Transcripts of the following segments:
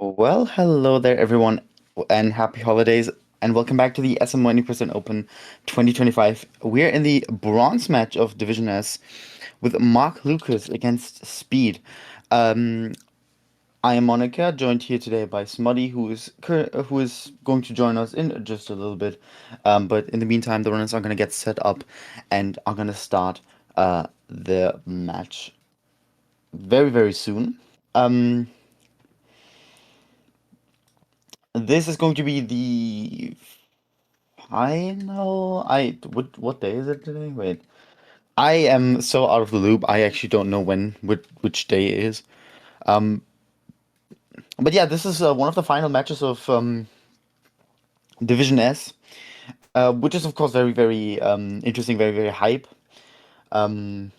Well, hello there, everyone, and happy holidays, and welcome back to the SMO 20% Open 2025. We're in the bronze match of Division S with Mark Lucas against Speed. Um, I am Monica, joined here today by Smuddy, who is going to join us in just a little bit. But in the meantime, the runners are going to get set up and are going to start the match very, very soon. Um, this is going to be the final. What day is it today? Wait, I am so out of the loop. I actually don't know which day it is. Um, but yeah, this is one of the final matches of Division S, which is of course very very interesting, very very hype. Um,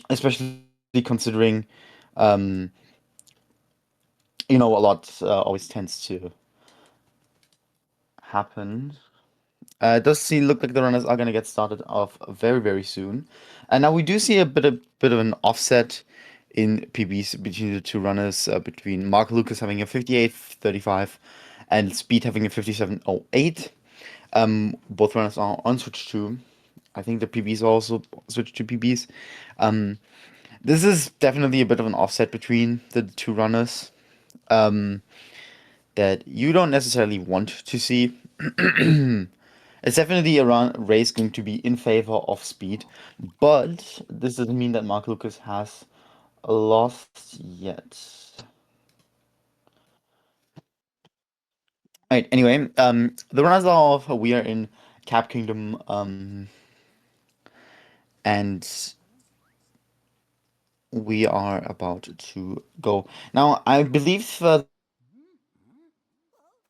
Especially considering um, a lot always tends to happen. It does look like the runners are going to get started off very, very soon. And now we do see a bit of an offset in PBs between the two runners, between Mark Lucas having a 58.35 and Speed having a 57.08. Both runners are on switch 2. I think the PBs are also switched to PBs. Um, this is definitely a bit of an offset between the two runners um, that you don't necessarily want to see. It's definitely a race going to be in favor of Speed, but this doesn't mean that Mark Lucas has lost yet. Alright, anyway, the runners are off. We are in Cap Kingdom, and we are about to go. Now, I believe the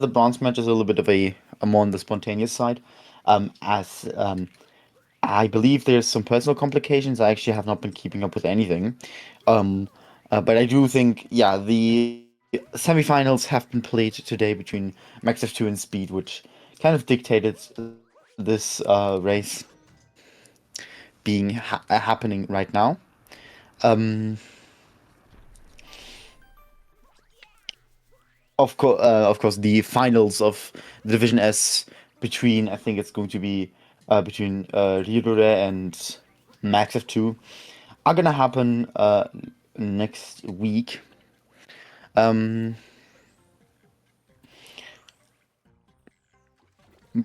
bronze match is a little bit of a more on the spontaneous side, as I believe there's some personal complications. I actually have not been keeping up with anything. Um, but I do think, yeah, the semifinals have been played today between Max F2 and Speed, which kind of dictated this race being happening right now. Um, of course, the finals of the Division S between, I think it's going to be between Ryurure and Max F2 are gonna happen next week. Um,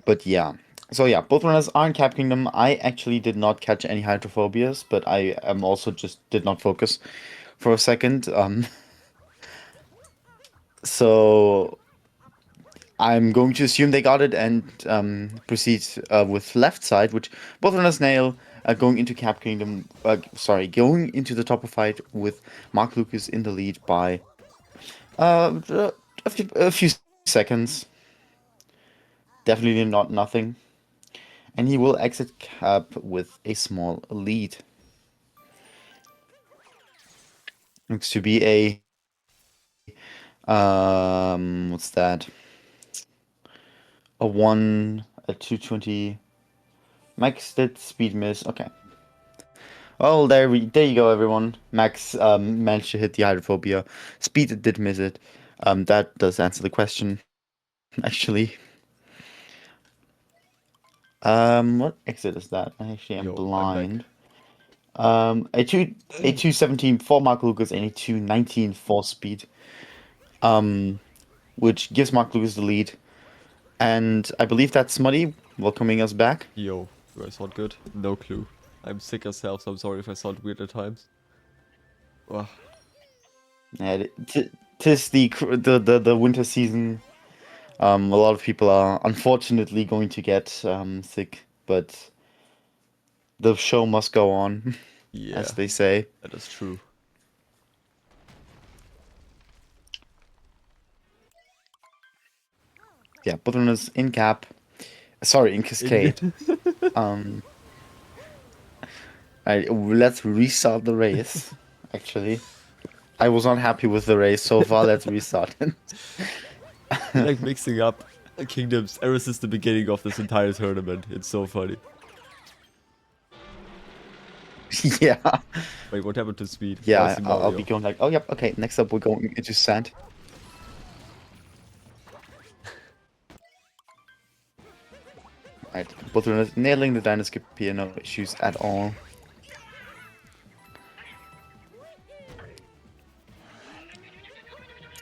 but yeah. So yeah, both runners are in Cap Kingdom. I actually did not catch any hydrophobias, but I am also just did not focus for a second. So I'm going to assume they got it and proceed with left side, which both runners nail. Going into Cap Kingdom, going into the top of fight with Mark Lucas in the lead by a few seconds. Definitely not nothing. And he will exit Cap with a small lead. Looks to be what's that? A 220. Max did speed miss. Okay. Well, there you go, everyone. Max managed to hit the hydrophobia. Speed did miss it. That does answer the question, actually. What exit is that? I actually am Yo, I'm back. blind. A 217 for Mark Lucas and a 219 for Speed. Um, which gives Mark Lucas the lead. And I believe that's Smuddy welcoming us back. Yo, do I sound good? No clue. I'm sick as hell, so I'm sorry if I sound weird at times. Ugh. And tis the winter season. A lot of people are unfortunately going to get sick, but the show must go on, as Yeah, they say. that is true. Yeah, both runners in Cap. Sorry, in Cascade. In Um, let's restart the race. Actually, I was not happy with the race so far. Let's restart it. You like mixing up kingdoms ever since the beginning of this entire tournament. It's so funny. Yeah. Wait, what happened to speed? Oh, I Yeah, see I'll be Mario. going like, oh, yep, okay, next up we're going into sand. Right, both runners nailing the dino skip here, no issues at all.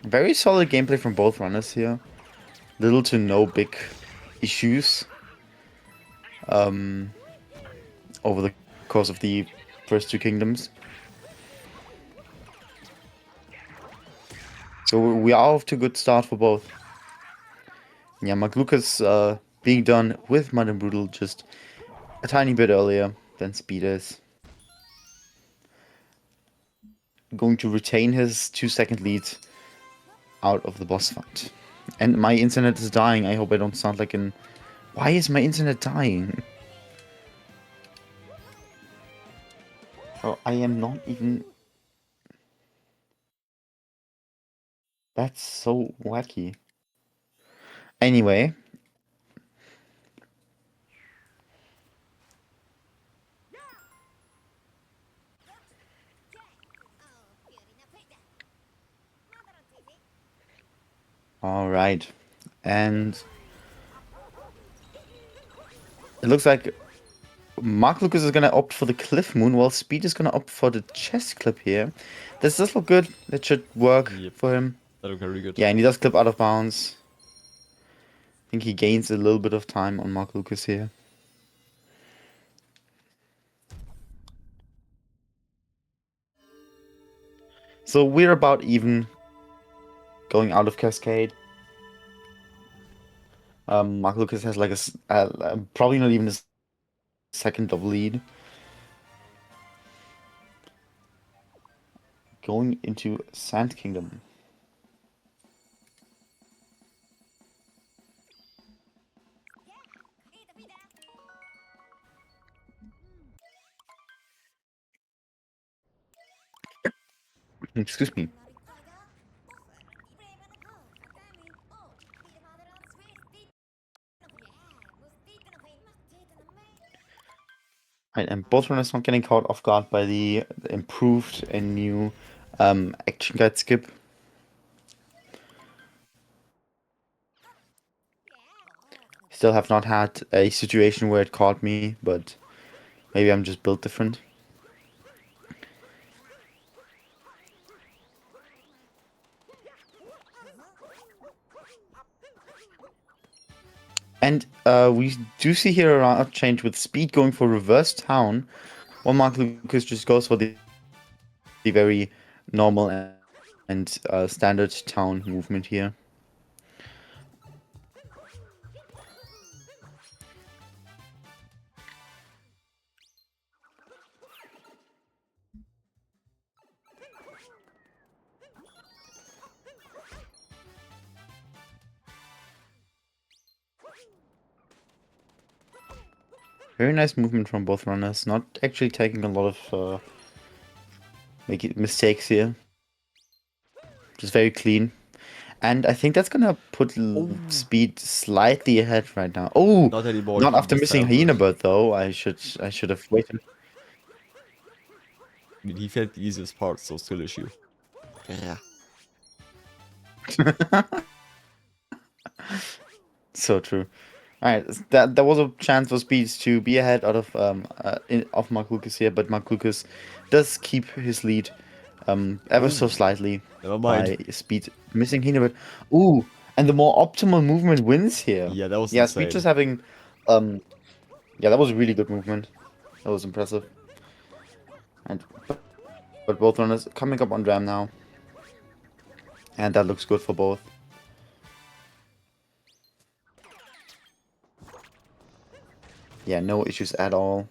Very solid gameplay from both runners here. Little to no big issues over the course of the first two kingdoms. So we are off to a good start for both. Yeah, Lukas being done with Mud and Brutal just a tiny bit earlier than Speed is. Going to retain his 2-second lead out of the boss fight. And my internet is dying. I hope I don't sound like an... Why is my internet dying? Oh, I am not even... That's so wacky. Anyway. Alright. And... It looks like Lukas is gonna opt for the Cliff Moon, while Speed is gonna opt for the chest clip here. This does look good. That should work Yep, for him. that looked very good. Yeah, and he does clip out of bounds. I think he gains a little bit of time on Lukas here. So we're about even going out of Cascade. Lukas has like probably not even a second double lead. Going into Sand Kingdom. Excuse me. Right, and both runners not getting caught off guard by the improved and new action guide skip. Still have not had a situation where it caught me, but maybe I'm just built different. And we do see here a route change with Speed going for reverse town, while Lukas just goes for the very normal and standard town movement here. Very nice movement from both runners, not actually taking a lot of mistakes here. Just very clean. And I think that's gonna put Speed slightly ahead right now. Oh, Not anymore. not after This missing time Hyena good. Bird though. I should have waited. I mean, he failed the easiest part, so still issue. Yeah. So true. Alright, that was a chance for Speed to be ahead out of Mark Lucas here, but Mark Lucas does keep his lead ever so slightly Never by mind. Speed missing Hinebird. Ooh, and the more optimal movement wins here. Yeah, that was Yeah, Speed just insane. having yeah, that was a really good movement. That was impressive. And but both runners coming up on Ram now. And that looks good for both. Yeah, no issues at all.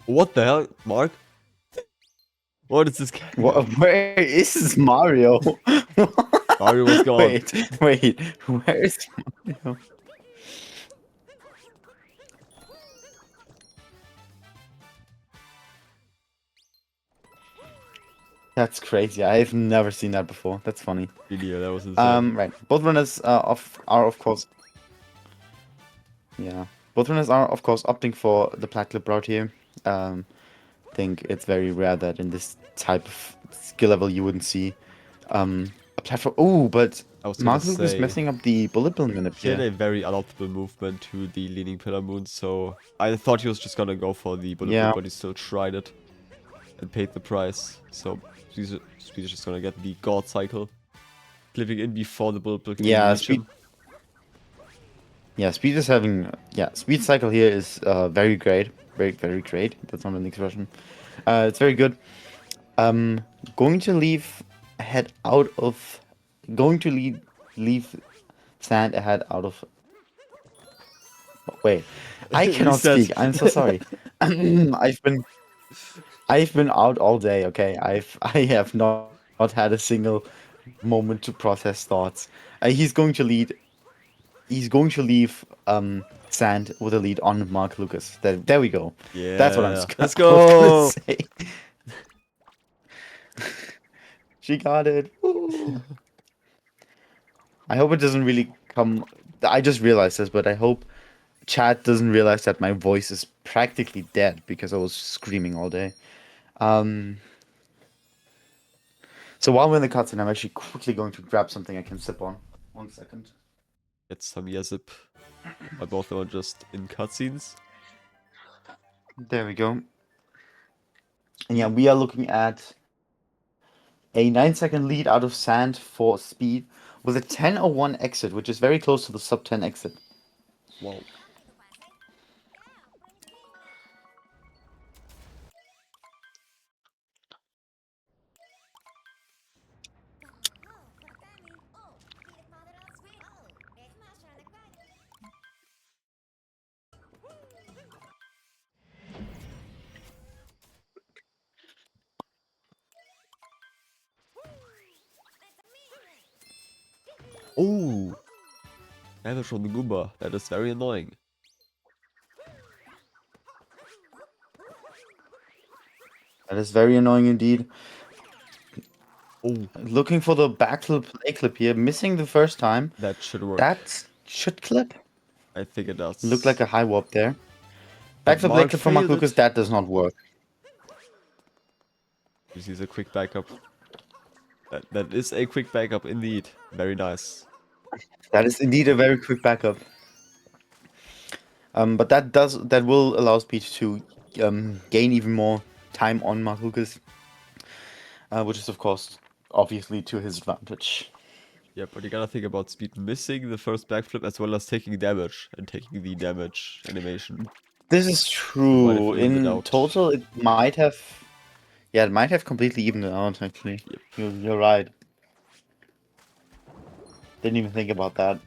What the hell, Mark? What is this guy? Where is Mario? Mario was gone. Wait, where is Mario? That's crazy. I've never seen that before. That's funny. Really, that was insane. Right. Both runners are of course, yeah. Both runners are of course opting for the plat clip route here. Think it's very rare that in this type of skill level you wouldn't see a platform. Oh, but I was gonna Mark Luke is say, messing up the bullet bill minute he had here. a very unoptimal movement to the leaning pillar moon, so I thought he was just gonna go for the bullet bill, Yeah. but he still tried it and paid the price. So Speed is just gonna get the God cycle, clipping in before the bullet bill can even Yeah, reach speed. him. Yeah, speed is having. Yeah, speed cycle here is very great. Very, very great. That's not an expression. It's very good. Um, going to leave ahead out of. Going to leave sand ahead out of. Wait, I cannot Reset. speak. I'm so sorry. I've been out all day. Okay, I have not had a single moment to process thoughts. He's going to lead. He's going to leave Sand with a lead on Mark Lucas. There we go. That's what Yeah, let's I was gonna go. say. She got it. Woo. I hope it doesn't really come. I just realized this, but I hope chat doesn't realize that my voice is practically dead because I was screaming all day. Um, so while we're in the cutscene, I'm actually quickly going to grab something I can sip on. 1 second. Get some Yezip. While both of them are just in cutscenes. There we go. And yeah, we are looking at a 9-second lead out of Sand for Speed with a 10:01 exit, which is very close to the sub 10 exit. Wow. Oh, damage from the Goomba. That is very annoying. That is very annoying indeed. Oh, Looking for the backflip play clip here, missing the first time. that should work. That should clip. I think it Looked like does. a high warp there. But Backflip play Mark clip from Mark failed Lucas, it. that does not work. This is a quick backup. That is a quick backup indeed. Very nice. That is indeed a very quick backup. But that will allow Speed to gain even more time on Mark Lucas, which is of course obviously to his advantage. Yeah, but you gotta think about Speed missing the first backflip as well as taking damage and taking the damage animation. This is It might have true. evened it In out. total, it might have completely evened it out. Actually, Yep. you're right. Didn't even think about that.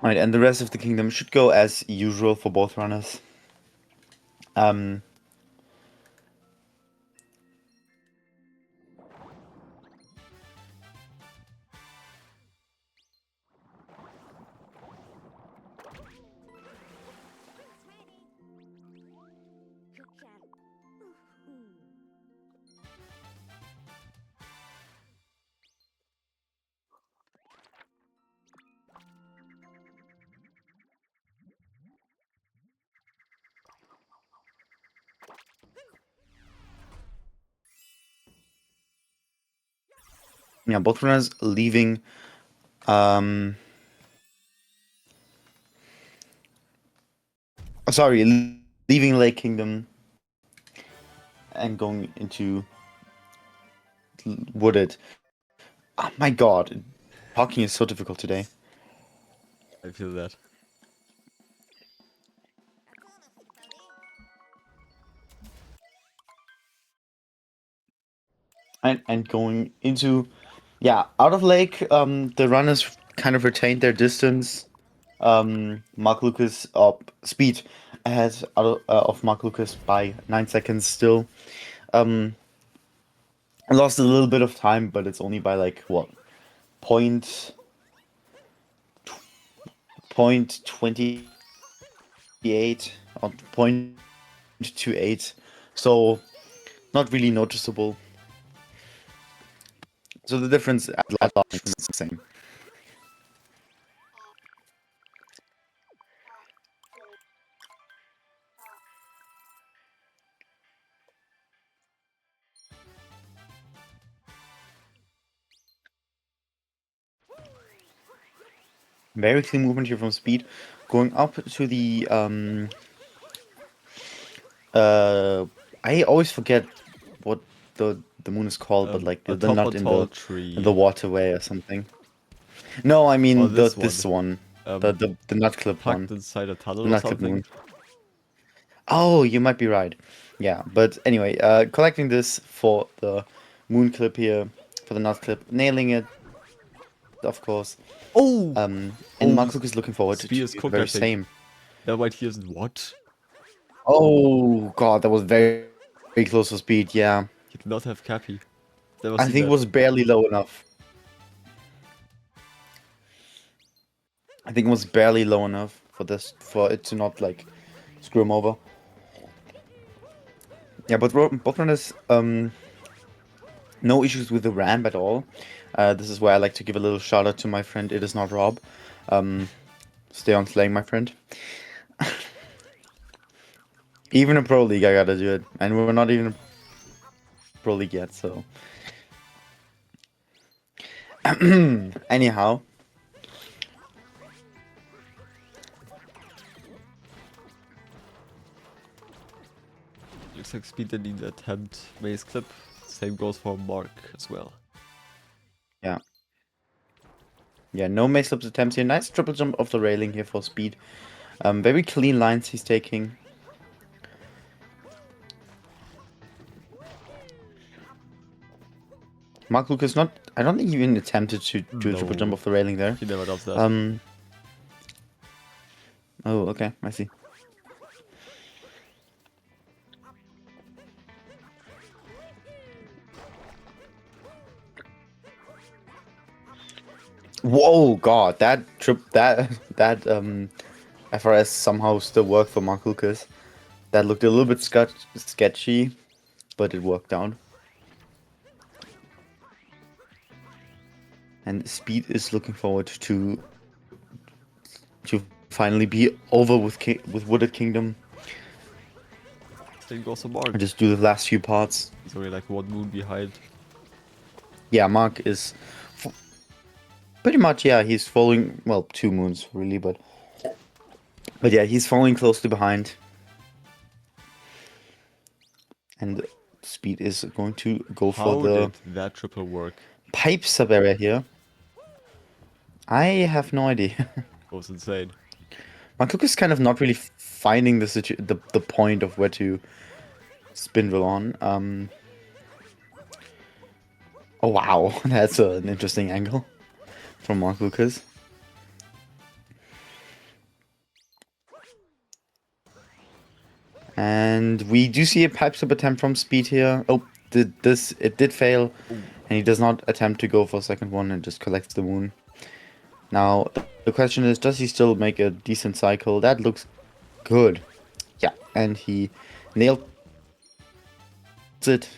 Right, and the rest of the kingdom should go as usual for both runners. Um, yeah, both runners leaving. Um, sorry, leaving Lake Kingdom and going into Wooded. Oh my God, talking is so difficult today. I feel that. And going into, yeah, out of Lake. The runners kind of retained their distance. Mark Lucas speed ahead of Mark Lucas by 9 seconds still. Um, I lost a little bit of time, but it's only by like what point 28 or 0.28, so not really noticeable. So the difference is the same. Very clean movement here from Speed, going up to the I always forget what the moon is called, but like the Atop a nut tall in the tree. waterway or something. No, I Or mean this this one. one, the nut clip Tucked one, inside a tunnel the or nut clip something. moon. Oh, you might be right. Yeah, but anyway, collecting this for the moon clip here, for the nut clip, nailing it, of course. Oh! And Oh, Mark Luke is looking forward to speed is do the cooked, I very think. same. That right here is what? Oh god, that was very, very close for Speed. Yeah, He did not have Cappy. Never I seen think it that. was barely low enough. I think it was barely low enough for it to not like screw him over. Yeah, but both runners, no issues with the ramp at all. This is where I like to give a little shout out to my friend. It is not Rob. Stay on slaying, my friend. Even a pro league, I gotta do it, and we're not even a pro league yet. So, anyhow, Looks like speed didn't even attempt Maze clip. Same goes for Mark as well. yeah, yeah, no mace slips attempts here. Nice triple jump off the railing here for Speed. Very clean lines he's taking. Mark Lucas not. I don't think he even attempted to do a triple jump No, off the railing there. he never does that. Oh, okay, I see. Whoa, God, that FRS somehow still worked for Mark Lucas. That looked a little bit sketchy, but it worked out. And Speed is looking forward to finally be over with Wooded Kingdom. Same goes for Mark. And just do the last few parts. He's only like one moon behind. Yeah, Mark is pretty much, yeah, he's following, well, 2 moons really, but yeah, he's following closely behind. And Speed is going to go for How the did that triple work? pipe sub area here. I have no idea. It was insane. Mark Lucas is kind of not really finding the point of where to spindle on. Oh wow, that's an interesting angle from Mark Lucas. And we do see a pipe sub attempt from Speed here. Oh, it did fail, and he does not attempt to go for a second one and just collects the moon. Now the question is, does he still make a decent cycle? That looks good. Yeah, and he nailed it.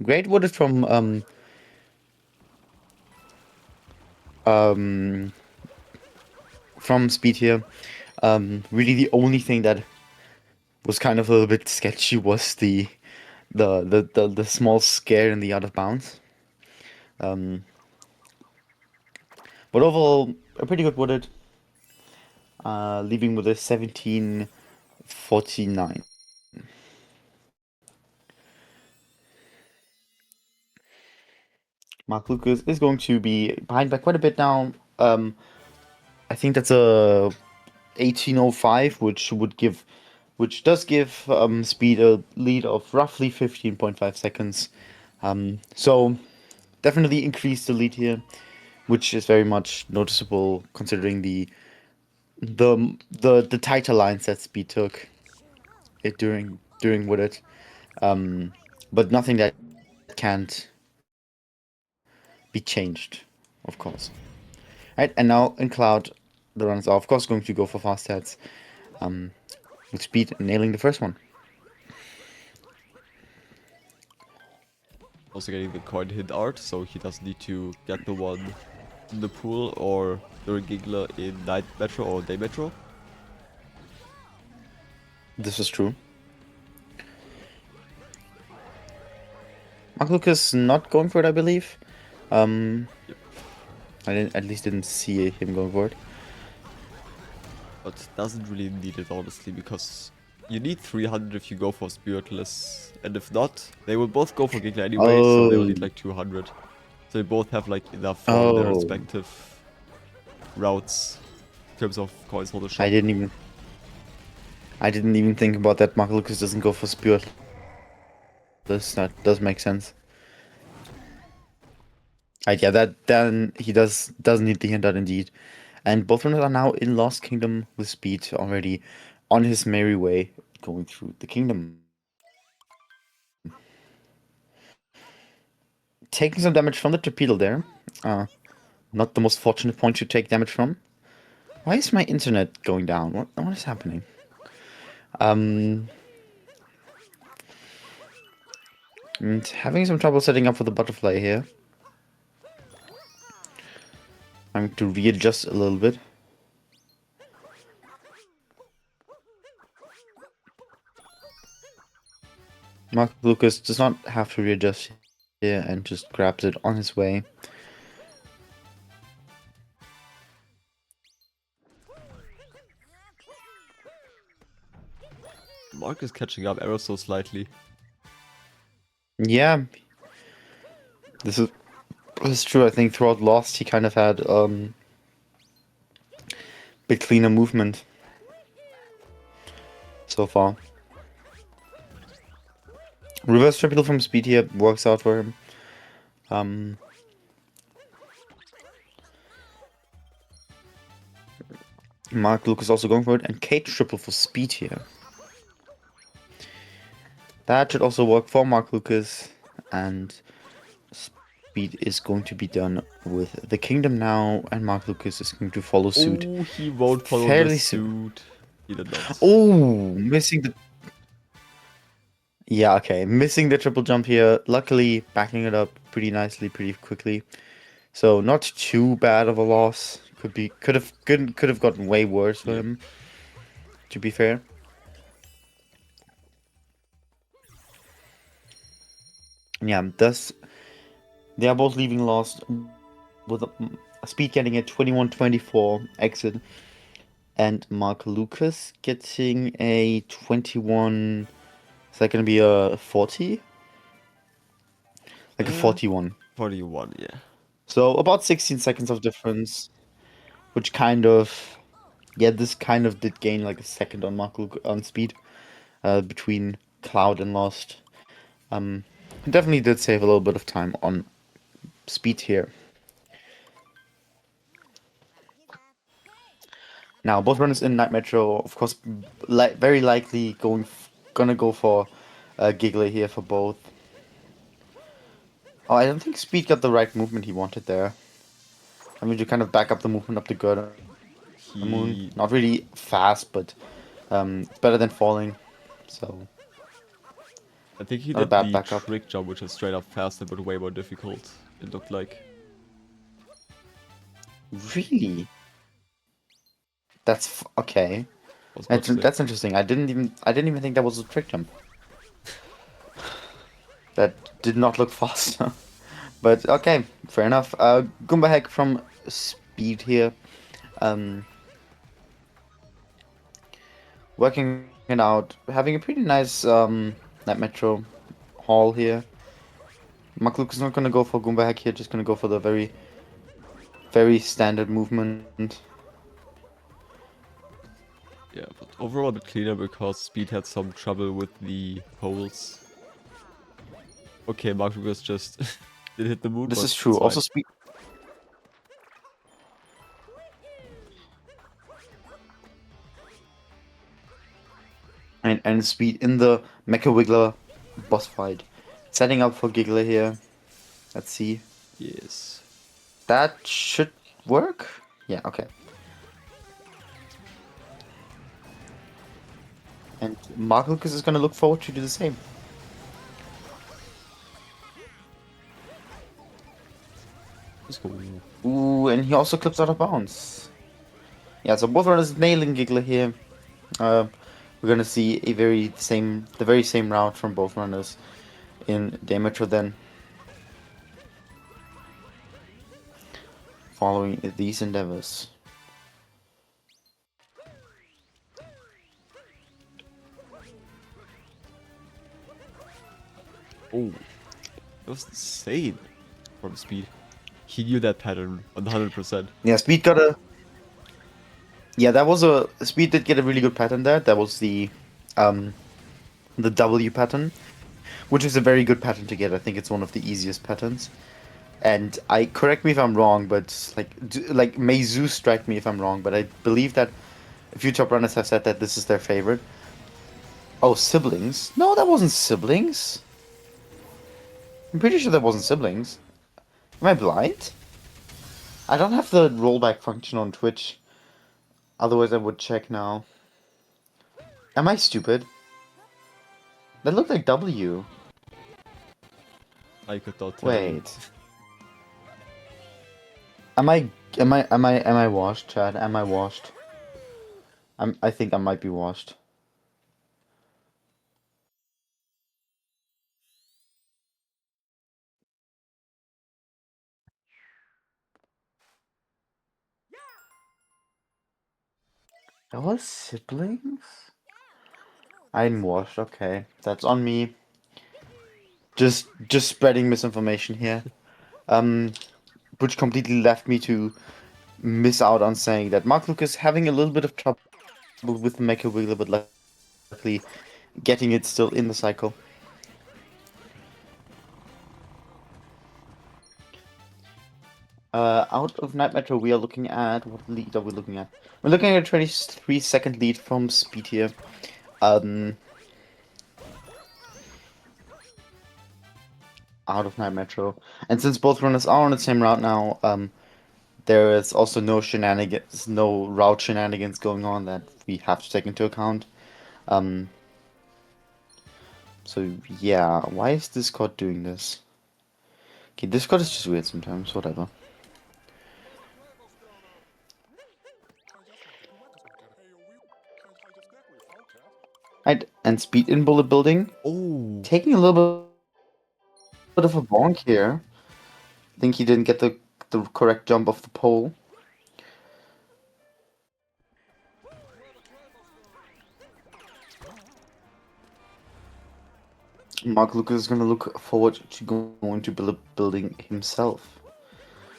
Great wooded from Speed here. Really the only thing that was kind of a little bit sketchy was the small scare in the out of bounds. But overall, a pretty good wooded. Leaving with a 1749. Mark Lucas is going to be behind by quite a bit now. I think that's a 1805, which does give Speed a lead of roughly 15.5 seconds. So definitely increased the lead here, which is very much noticeable considering the tighter lines that Speed took it during with it. But nothing that can't be changed, of course. Right, and now in Cloud, the runners are of course going to go for fast heads, with Speed nailing the first one. Also getting the coin hit art, so he doesn't need to get the one in the pool or the Giggler in Night Metro or Day Metro. This is true. Mark Lucas not going for it, I believe. Yep. I at least didn't see him going for it. But doesn't really need it, honestly, because you need 300 if you go for Spiritless. And if not, they will both go for Giggler anyway, so they will need like 200. So they both have like enough for their respective routes in terms of coins for the shop. I didn't even think about that. Mark Lucas doesn't go for Spirit. That does make sense. Yeah, that then he does need the hint out indeed. And both runners are now in Lost Kingdom with Speed already on his merry way going through the kingdom. Taking some damage from the torpedo there. Not the most fortunate point to take damage from. Why is my internet going down? What is happening? And having some trouble setting up for the butterfly here. I'm going to readjust a little bit. Mark Lucas does not have to readjust here and just grabs it on his way. Mark is catching up ever so slightly. Yeah, this is true. I think throughout Lost he kind of had bit cleaner movement so far. Reverse triple from Speed here works out for him. Mark Lucas also going for it, and Kate triple for Speed here. That should also work for Mark Lucas, and Speed is going to be done with the kingdom now, and Mark Lucas is going to follow suit. Oh, he won't follow fairly the soon. suit. He did not. Oh, missing the... Yeah, okay, missing the triple jump here. Luckily, backing it up pretty nicely, pretty quickly. So not too bad of a loss. Could have gotten way worse for him. To be fair. Yeah, thus they are both leaving Lost with a Speed getting a 21-24 exit, and Mark Lucas getting a 21. Is that gonna be a 40? Like a 41. 41, yeah. So about 16 seconds of difference, which kind of, yeah, this kind of did gain like a second on on Speed, between Cloud and Lost. Definitely did save a little bit of time on Speed here. Now both runners in Night Metro, of course, very likely gonna go for Giggler here for both. Oh, I don't think Speed got the right movement he wanted there. I mean, to kind of back up the movement up the girder. Moon. Not really fast, but it's better than falling. So I think he not a did bad the backup. trick jump, which is straight up faster but way more difficult, it looked like. Really? That's okay. That's That's interesting. I didn't even think that was a trick jump. That did not look fast. But okay, fair enough. Goomba hack from Speed here. Working it out, having a pretty nice Night Metro haul here. Mark Lucas is not gonna go for Goomba hack here, just gonna go for the very, very standard movement. Yeah, but overall a bit cleaner because Speed had some trouble with the poles. Okay, Mark Lucas just did hit the moon. This but is true. it's Also, fine. Speed. And Speed in the Mecha Wiggler boss fight Setting up for Giggler here. Let's see. Yes. That should work? Yeah, okay. And Mark Lucas is going to look forward to do the same. Let's go. Ooh, and he also clips out of bounds. Yeah, so both runners nailing Giggler here. We're gonna see the very same route from both runners in Demeter then. Following these endeavors. Oh, that was insane from speed. He knew that pattern 100%. Yeah, Speed got a. Yeah, that was a. Speed did get a really good pattern there. That was um, the W pattern, which is a very good pattern to get. I think it's one of the easiest patterns. And correct me if I'm wrong, but like may Zeus strike me if I'm wrong, but I believe that a few top runners have said that this is their favorite. Oh, siblings? No, that wasn't siblings. I'm pretty sure that wasn't siblings. Am I blind? I don't have the rollback function on Twitch. Otherwise, I would check now. Am I stupid? That looked like W. I could not tell you. Wait. Am I washed, Chad? Am I washed? I think I might be washed. That was siblings? I'm washed, okay. That's on me. Just spreading misinformation here. Which completely left me to miss out on saying that Mark Lucas having a little bit of trouble with Mecha Wiggler, but luckily getting it still in the cycle. Out of Night Metro, we are looking at what lead are we looking at? We're looking at a 23-second lead from Speed here. Out of Night Metro, and since both runners are on the same route now, there is also no route shenanigans going on that we have to take into account. So yeah, why is Discord doing this? Okay, Discord is just weird sometimes. Whatever. Right, and Speed in bullet building. Oh, Taking a little bit of a bonk here. I think he didn't get the correct jump off the pole. Mark Lucas is going to look forward to going to building himself.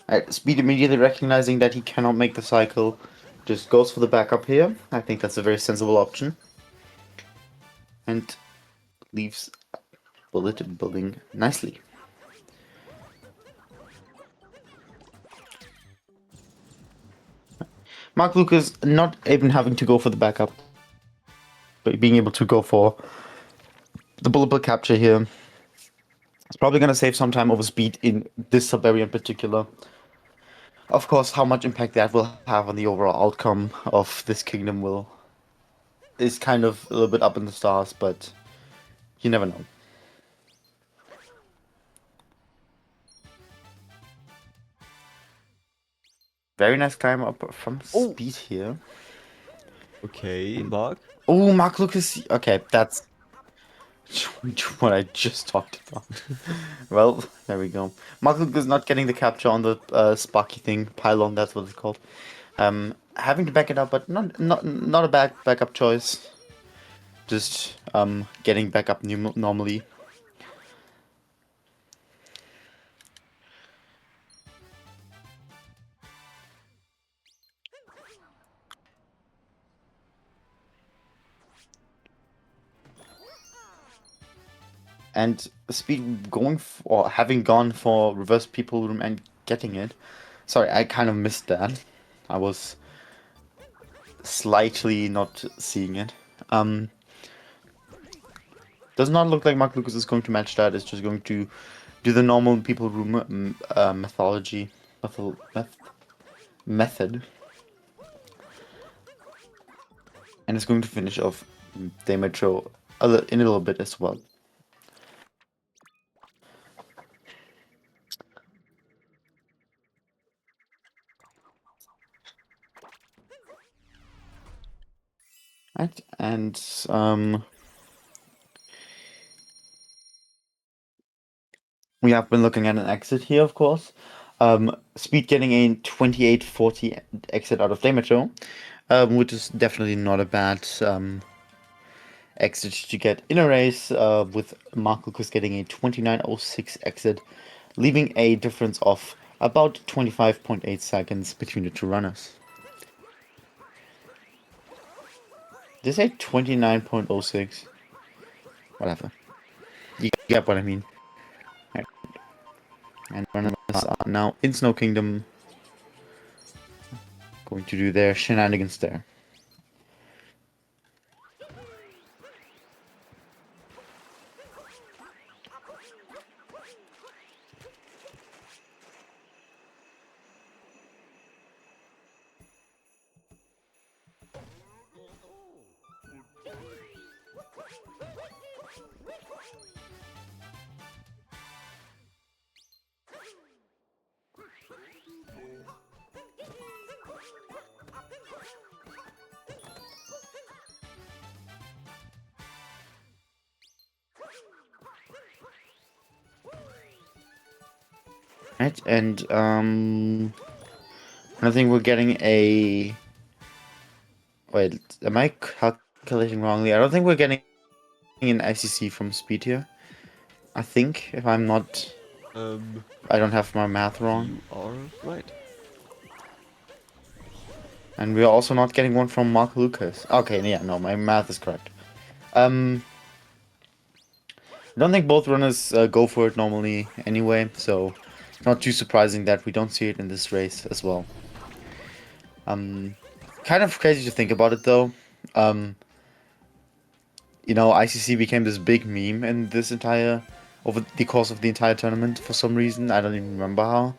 Right, Speed immediately recognizing that he cannot make the cycle, just goes for the backup here. I think that's a very sensible option. And leaves bullet building nicely. Mark Lucas not even having to go for the backup, but being able to go for the bullet bill capture here. It's probably going to save some time over Speed in this sub area in particular. Of course, how much impact that will have on the overall outcome of this kingdom is kind of a little bit up in the stars, but you never know. Very nice climb up from Speed here. okay, Mark. Oh, Mark Lucas. Okay, that's what I just talked about. Well, there we go. Mark Lucas not getting the capture on the Sparky thing, pylon, that's what it's called. Having to back it up, but not a backup choice. Just getting back up normally. And Speed having gone for reverse people room and getting it. Sorry, I kind of missed that. I was slightly not seeing it. Does not look like Mark Lucas is going to match that. It's just going to do the normal people room methodology method, and it's going to finish off Demetro in a little bit as well. Right, and we have been looking at an exit here, of course. Speed getting a 2840 exit out of Demetro, which is definitely not a bad exit to get in a race, with Mark Lucas getting a 2906 exit, leaving a difference of about 25.8 seconds between the two runners. Did they say 29.06? Whatever. You get what I mean. Right. And runners are now in Snow Kingdom, going to do their shenanigans there. Right, and I think we're getting a. Wait, am I calculating wrongly? I don't think we're getting an ICC from speed here. I think, if I'm not. I don't have my math wrong. You are right. And we're also not getting one from Mark Lucas. Okay, yeah, no, my math is correct. I don't think both runners go for it normally anyway, so it's not too surprising that we don't see it in this race as well. Kind of crazy to think about it though. ICC became this big meme in this over the course of the entire tournament for some reason. I don't even remember how.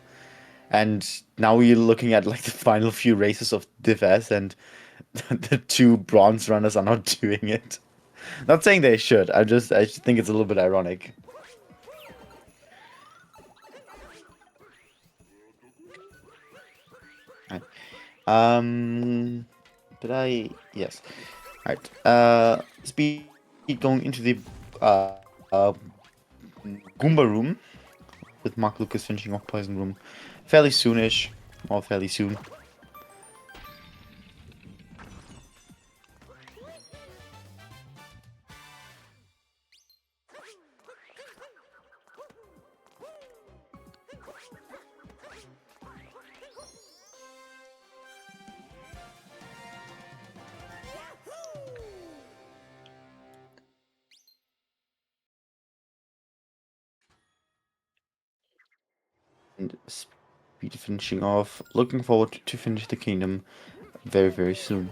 And now we're looking at like the final few races of Div S, and the two bronze runners are not doing it. Not saying they should. I just think it's a little bit ironic. Right. Did I? Yes. Right. Speed going into the Goomba room, with Mark Lucas finishing off Poison Room fairly soonish, or fairly soon. And Speed finishing off. Looking forward to finish the kingdom very, very soon.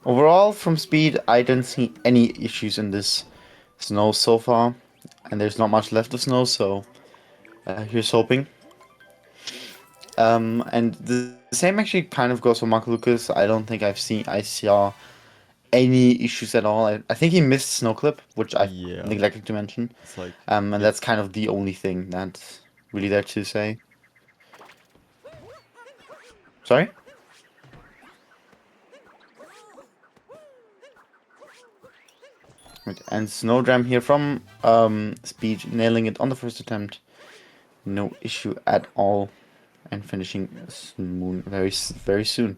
Overall, from Speed, I don't see any issues in this snow so far. And there's not much left of snow, so here's hoping. And the same actually kind of goes for Mark Lucas. I don't think I saw any issues at all. I think he missed Snow Clip, which I neglected to mention. It's like, and that's kind of the only thing that's really there to say. Sorry? Right, and Snowdram here from Speed, nailing it on the first attempt. No issue at all. And finishing Moon very, very soon.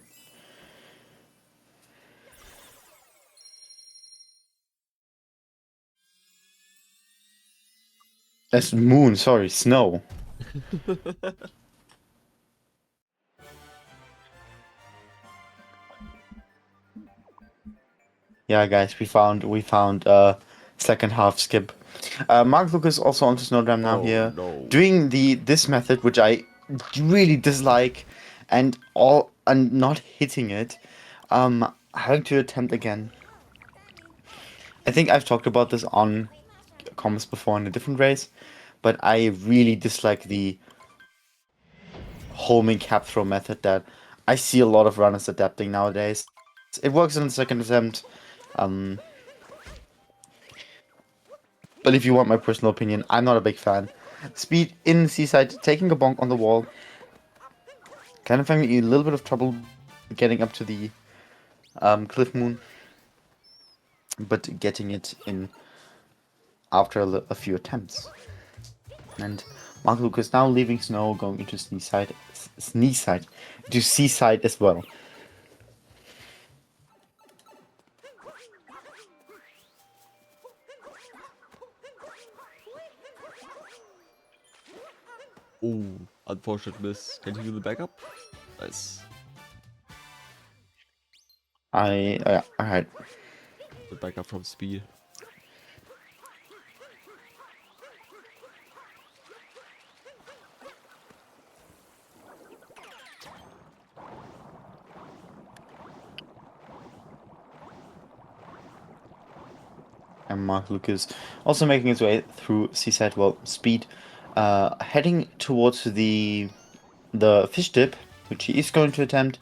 That's Moon, sorry, Snow. Yeah, guys, we found second half skip. Mark Lucas also onto Snowdram now here, doing this method, which I really dislike, and not hitting it. Having to attempt again. I think I've talked about this on comments before in a different race, but I really dislike the homing cap throw method that I see a lot of runners adapting nowadays. It works on the second attempt, um, but if you want my personal opinion, I'm not a big fan. Speed in Seaside, taking a bonk on the wall, kind of having a little bit of trouble getting up to the Cliff Moon, but getting it in after a few attempts. And Mark Lucas now leaving Snow, going into Seaside as well. Ooh, unfortunate miss. Can he do the backup? Nice. Alright. The backup from speed. And Mark Lucas also making his way through Seaside. Well, Speed heading towards the fish dip, which he is going to attempt,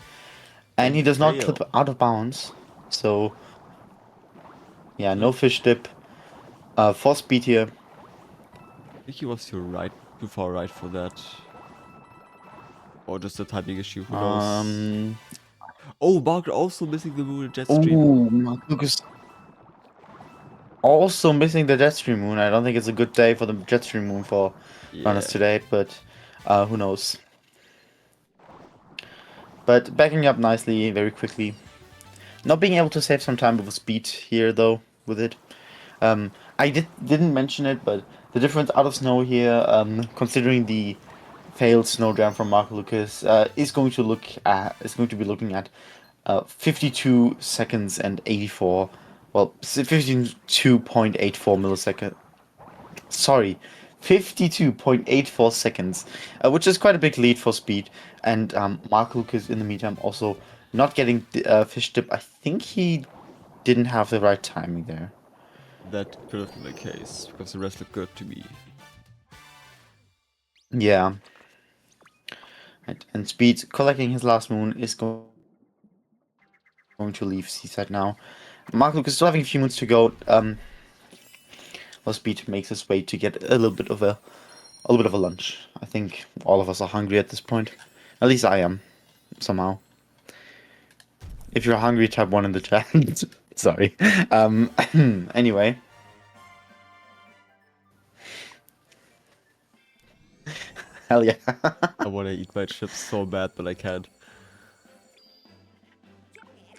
and he does not clip Fail. out of bounds. So yeah, no fish dip for Speed here. I think he was too far right for that. Or just a timing issue, who knows? Um, Oh, Barker also missing the moon in Jetstream. oh, Mark Lucas also missing the Jetstream Moon. I don't think it's a good day for the Jetstream Moon for runners Yeah. today, but who knows. But backing up nicely, very quickly. Not being able to save some time with Speed here, though, with it. I didn't mention it, but the difference out of Snow here, considering the failed snow jump from Mark Lucas, is going to be looking at 52 seconds and 84, well, 52.84 millisecond. Sorry, 52.84 seconds, which is quite a big lead for Speed. And Mark Lucas, in the meantime, also not getting the fish dip. I think he didn't have the right timing there. That could have been the case, because the rest looked good to me. Yeah. Right. And Speed collecting his last moon is going to leave Seaside now. Mark Lucas still having a few moons to go. While Speed makes his way to get a little bit of a lunch. I think all of us are hungry at this point. At least I am, somehow. If you're hungry, type 1 in the chat. Sorry. Anyway. Hell yeah. I want to eat my chips so bad, but I can't.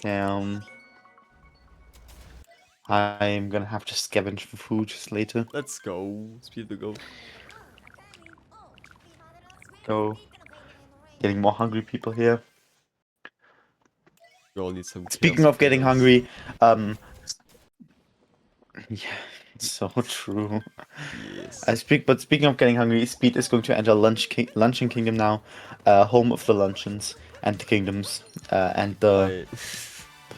um, I'm gonna have to scavenge for food just later. Let's go. Speed to go. Go. Getting more hungry people here. We all need some Speaking chaos of getting points. hungry, yeah, it's so true. Yes. Speaking of getting hungry, Speed is going to enter Luncheon Kingdom now, home of the luncheons and the kingdoms, and the I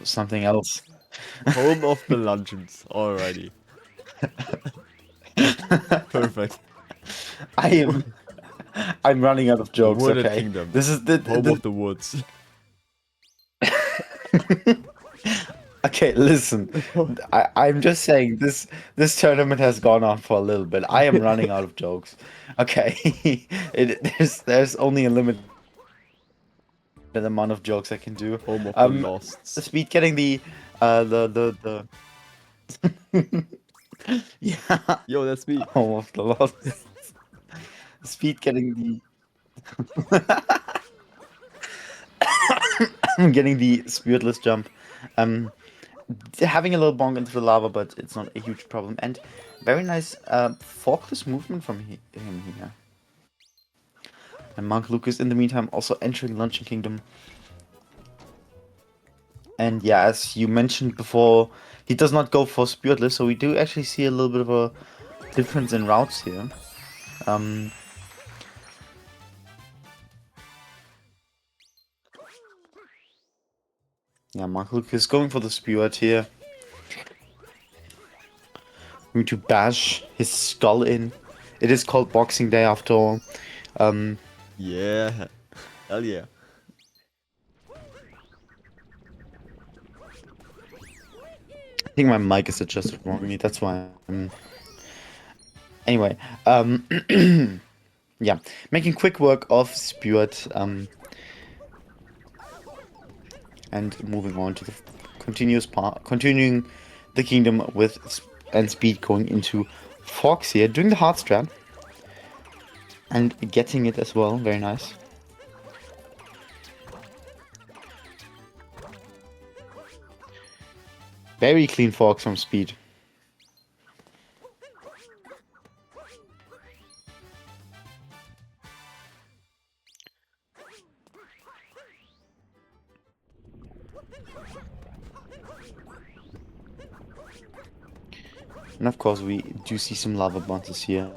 something else. home of the luncheons. Alrighty. Perfect. I am I'm running out of The jokes. wooded Okay, kingdom. this is Home of the woods. Okay, listen. I'm just saying this tournament has gone on for a little bit. I am running out of jokes. Okay, there's only a limited amount of jokes I can do. Home of the losts. Speed getting the yeah, Yo, that's me. home of the lost. Speed getting getting the spiritless jump. Um, having a little bonk into the lava, but it's not a huge problem. And very nice forkless movement from him here. And Monk Lucas, in the meantime, also entering Luncheon Kingdom. And yeah, as you mentioned before, he does not go for spiritless, so we do actually see a little bit of a difference in routes here. Um, yeah, Mark Lucas going for the spirit here. going to bash his skull in. It is called Boxing Day after all. Yeah. Hell yeah. I think my mic is adjusted wrongly. That's why I'm. Anyway, um, yeah, making quick work of Spewart, and moving on to the continuing the kingdom with and speed going into Fox here, doing the hard strat and getting it as well. Very nice. Very clean Fox from speed. And of course, we do see some lava bounces here.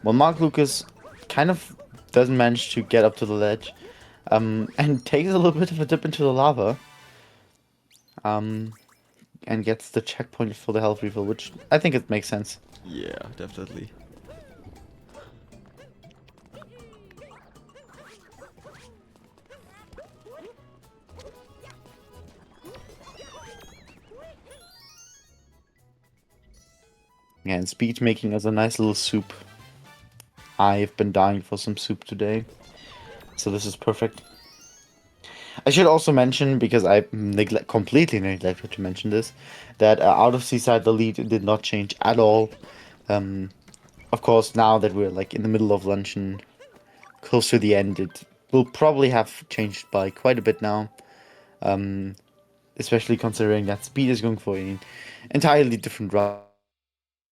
Well, Mark Lucas kind of doesn't manage to get up to the ledge, and takes a little bit of a dip into the lava, and gets the checkpoint for the health refill, which I think it makes sense. Yeah, definitely. Yeah, and speed making us a nice little soup. I've been dying for some soup today, so this is perfect. I should also mention, because I completely neglected to mention this, that out of Seaside the lead did not change at all. Of course, now that we're like in the middle of luncheon, close to the end, it will probably have changed by quite a bit now. Especially considering that speed is going for an entirely different route,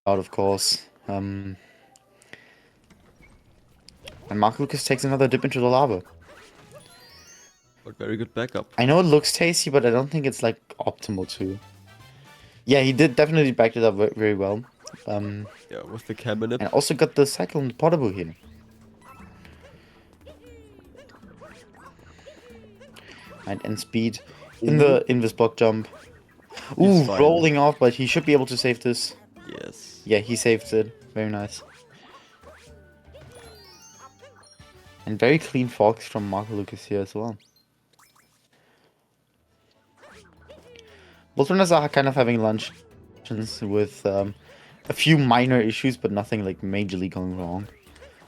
of course. And Mark Lucas takes another dip into the lava. But very good backup. I know it looks tasty, but I don't think it's like optimal too. Yeah, he did definitely back it up very well. Yeah, with the cabinet. And also got the cycle and the portable here. And speed in the invis block jump. Ooh, fine. rolling off, but he should be able to save this. Yes. Yeah, he saved it. Very nice. And very clean Fox from Mark Lucas here as well. Both runners are kind of having lunch with a few minor issues, but nothing like majorly going wrong.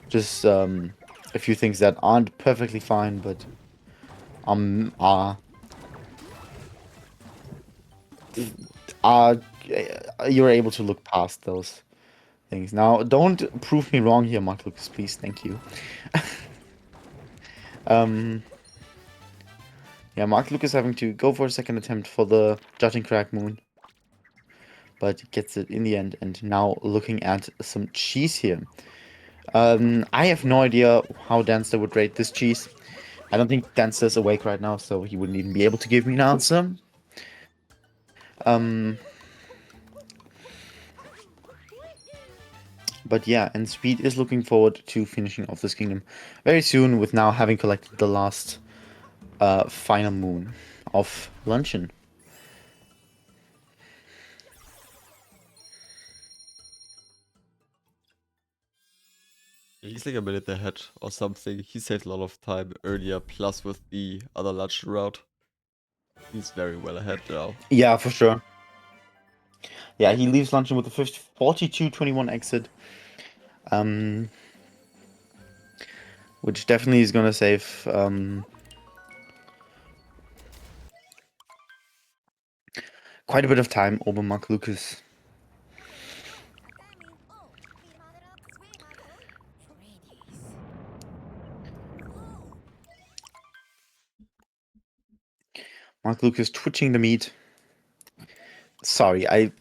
Just a few things that aren't perfectly fine, but you're able to look past those things. Now, don't prove me wrong here, Mark Lucas, please. Thank you. Yeah, Mark Lucas having to go for a second attempt for the Judging Crack Moon, but gets it in the end. And now looking at some cheese here. I have no idea how Danster would rate this cheese. I don't think Danster's awake right now, so he wouldn't even be able to give me an answer. But yeah, and Speed is looking forward to finishing off this kingdom very soon, with now having collected the last final moon of Luncheon. He's like a minute ahead or something. He saved a lot of time earlier, plus with the other luncheon route. He's very well ahead now. Yeah, for sure. Yeah, he leaves Luncheon with a 42-21 exit. Which definitely is gonna save quite a bit of time over Mark Lucas. Mark Lucas twitching the meat. Sorry, I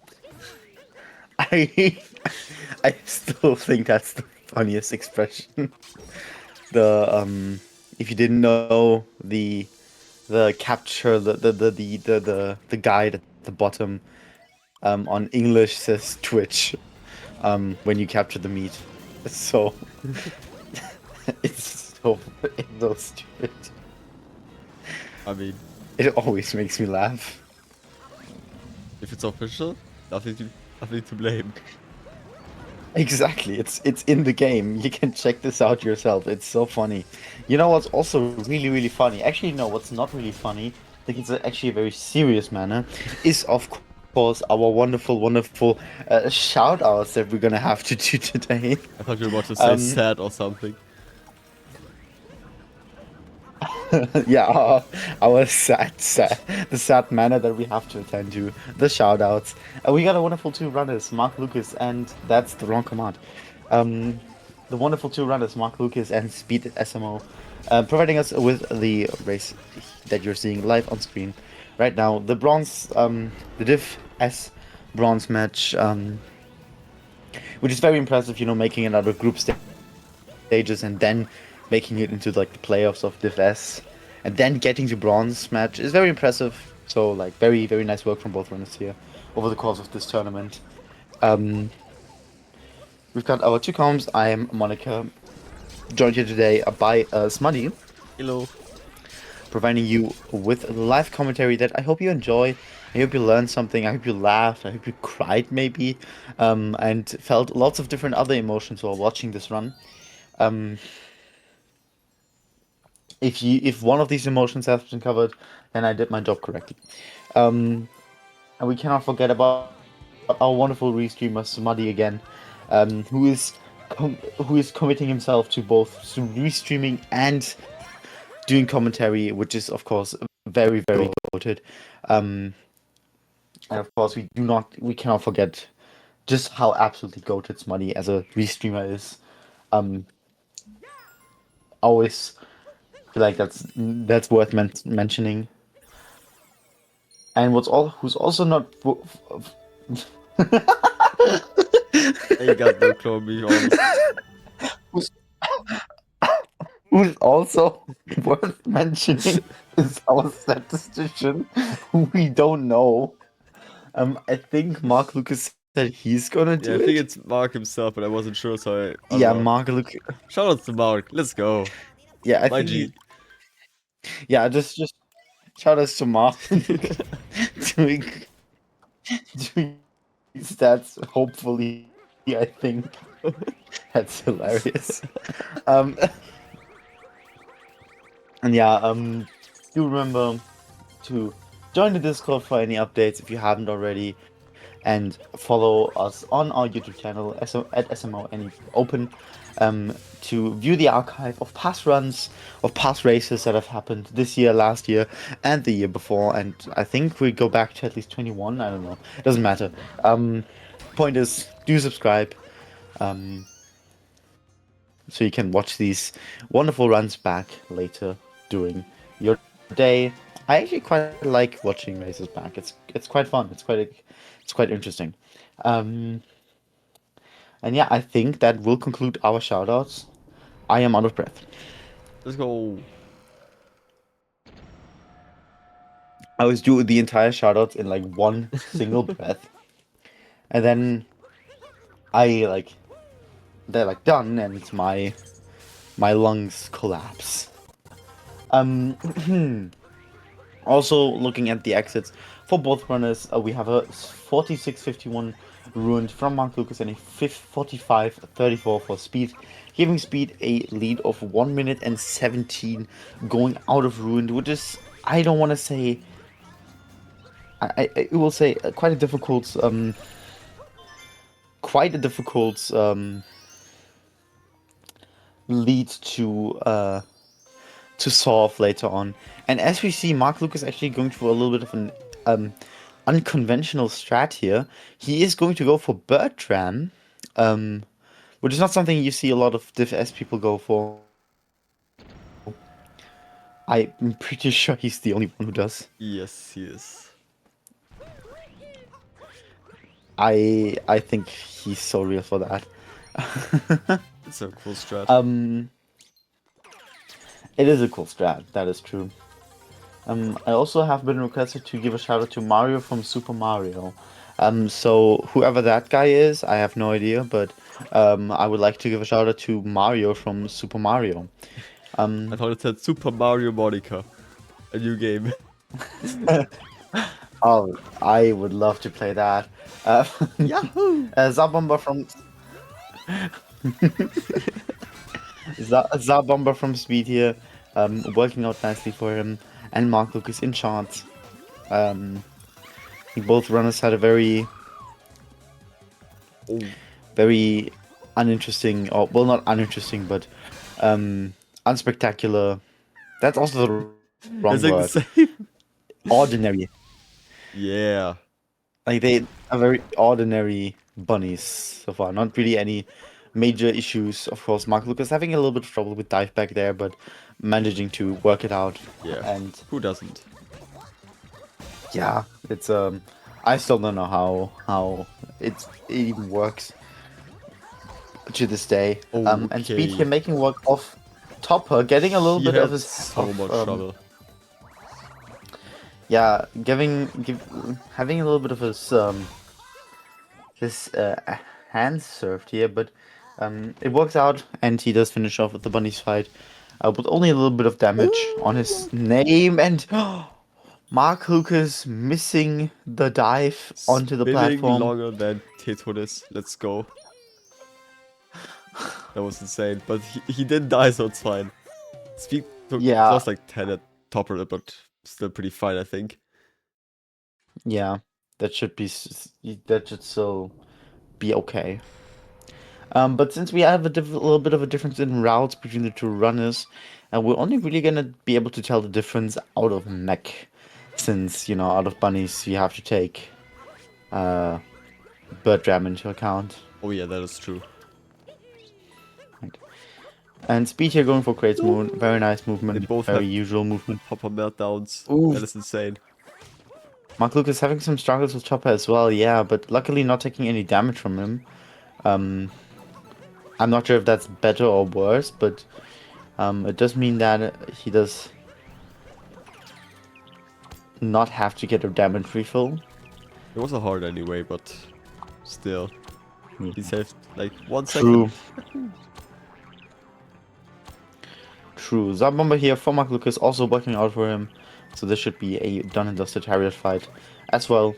I still think that's the funniest expression. The if you didn't know, the capture, the guide at the bottom on English says Twitch when you capture the meat. So it's so stupid. I mean, It always makes me laugh. if it's official, nothing to Nothing to blame. Exactly, it's in the game. You can check this out yourself. It's so funny. You know what's also really, really funny? Actually, no, what's not really funny, I think it's actually a very serious manner, is of course our wonderful, wonderful shout outs that we're gonna have to do today. I thought you were about to say Um, sad or something. yeah, our the sad manner that we have to attend to, the shout outs. We got a wonderful two runners, Mark Lucas, and that's the wrong command. Um, the wonderful two runners, Mark Lucas and Speed SMO, providing us with the race that you're seeing live on screen right now. The bronze, the Div S bronze match, which is very impressive, you know, making it out of group stages and then making it into like the playoffs of Div S and then getting to bronze match is very impressive. So like very, very nice work from both runners here over the course of this tournament. Um, we've got our two comms. I am Monica, joined here today by Smuddy, Hello. providing you with live commentary that I hope you enjoy. I hope you learned something. I hope you laughed. I hope you cried maybe, and felt lots of different other emotions while watching this run. Um, if one of these emotions has been covered, then I did my job correctly. And we cannot forget about our wonderful restreamer Smuddy again, who is committing himself to both restreaming and doing commentary, which is of course very, very goated. And of course we cannot forget just how absolutely goated Smuddy as a restreamer is. Always feel like that's worth mentioning. And who's also not Hey, got no clue, be honest. who's, who's also worth mentioning is our statistician, who we don't know. I think Mark Lucas said he's gonna do Yeah, I it. think it's Mark himself, but I wasn't sure, so I don't Yeah, know. Mark Lucas. Shout out to Mark. Let's go. Yeah, I My think G. yeah, just shout outs to Mark doing doing stats. Hopefully, I think that's hilarious. Um, and yeah, do remember to join the Discord for any updates if you haven't already, and follow us on our YouTube channel at SMO any open, to view the archive of past runs, of past races that have happened this year, last year, and the year before. And I think we go back to at least 21. I don't know. It doesn't matter. Point is, do subscribe. So you can watch these wonderful runs back later during your day. I actually quite like watching races back. It's quite fun. It's quite interesting. Um, and yeah, I think that will conclude our shoutouts. I am out of breath. Let's go. I always do the entire shoutouts in like one single breath, and then they're like done, and my lungs collapse. Also, looking at the exits for both runners, we have a 46.51 ruined from Mark Lucas and a 45.34 for Speed, giving Speed a lead of 1 minute and 17 going out of ruined, which is, I don't want to say, I will say quite a difficult lead to solve later on. And as we see, Mark Lucas actually going for a little bit of an unconventional strat here. He is going to go for Bertram, which is not something you see a lot of Div S people go for. I'm pretty sure he's the only one who does. Yes, he is. I think he's so real for that. It's a cool strat. It is a cool strat, that is true. I also have been requested to give a shout out to Mario from Super Mario. So whoever that guy is, I have no idea, but I would like to give a shout out to Mario from Super Mario. I thought it said Super Mario Monica. A new game. Oh, I would love to play that. Yahoo! Zabomba from Zabomba from Speed here, working out nicely for him, and Mark Lucas in charts. Both runners had a very, Oh, very uninteresting, or well, not uninteresting, but unspectacular. That's also the wrong it's like the word. same. Ordinary. Yeah. Like they are very ordinary bunnies so far. Not really any major issues. Of course, Mark Lucas having a little bit of trouble with dive back there, but managing to work it out. Yeah. And Who doesn't? yeah, it's I still don't know how it even works to this day. Oh, And Speed okay. here making work of Topper, getting a little He bit of had his so much trouble. yeah, having a little bit of his hands served here, but it works out, and he does finish off with the bunny's fight with only a little bit of damage on his name, and Mark Lucas missing the dive onto the Spinning platform. longer than Tetris. Let's go. That was insane. But he didn't die, so it's fine. Speed took Yeah, lost like 10 at topper, but still pretty fine, I think. yeah, that should be that should still be okay. But since we have a little bit of a difference in routes between the two runners, we're only really gonna be able to tell the difference out of mech, since out of bunnies you have to take uh, bird jam into account. Oh yeah, that is true. Right. And speed here going for Crate's Moon, very nice They movement, both very have usual movement. Hopper meltdowns. Ooh, That is insane. Mark Lucas having some struggles with Chopper as well, yeah, but luckily not taking any damage from him. Um, I'm not sure if that's better or worse, but it does mean that he does not have to get a damage refill. It was a hard anyway, but still. Yeah. He saved like 1 second. True, true. Zambomba here for Mark Lucas also working out for him, so this should be a done and dusted Harriet fight as well.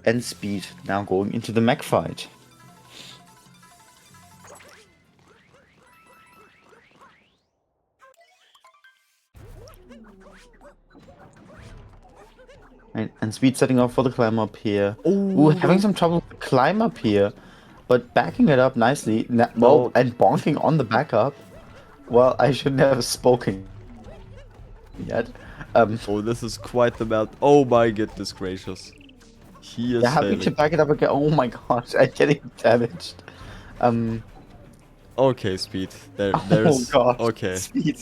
And Speed now going into the mech fight. And Speed setting off for the climb up here. Ooh, Oh having no. some trouble with the climb up here, but backing it up nicely. No. Well, and bonking on the back up. Well, I shouldn't have spoken yet. Oh, this is quite the melt. Oh my goodness gracious. He is Yeah, having to failing. back it up again. Oh my gosh, I'm getting damaged. Okay, Speed. Oh There's gosh, okay. Speed.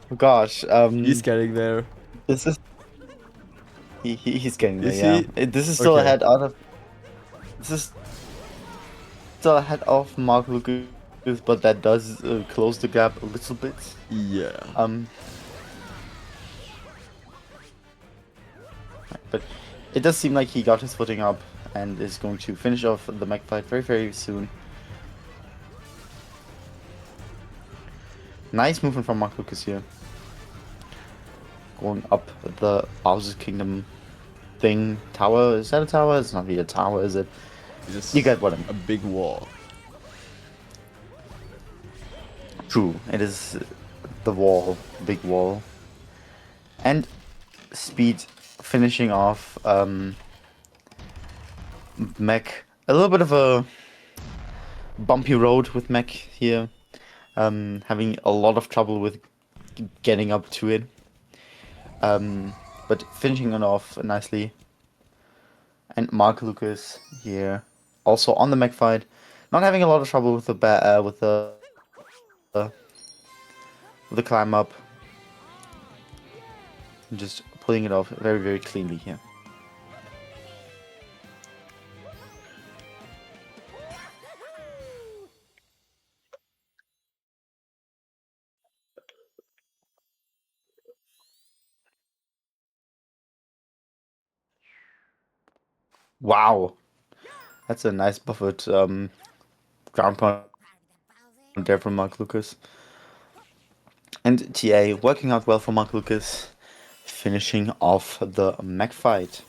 Oh gosh, He's getting there. this is he's getting there. Is Yeah, he? this is still Okay. ahead out of this is still ahead of Mark Lucas, but that does close the gap a little bit. Yeah. But it does seem like he got his footing up and is going to finish off the mech fight very, very soon. Nice movement from Mark Lucas here. Going up the Bowser's Kingdom thing. Tower? Is that a tower? It's not really a tower, is it? Just You get what I mean. a big wall. True. It is the wall. Big wall. And Speed finishing off mech. A little bit of a bumpy road with mech here. Having a lot of trouble with getting up to it. But finishing it off nicely. And Mark Lucas here, also on the mech fight, not having a lot of trouble with the climb up. Just pulling it off very, very cleanly here. Wow, that's a nice buffered ground pound there from Mark Lucas. And TA working out well for Mark Lucas, finishing off the mech fight.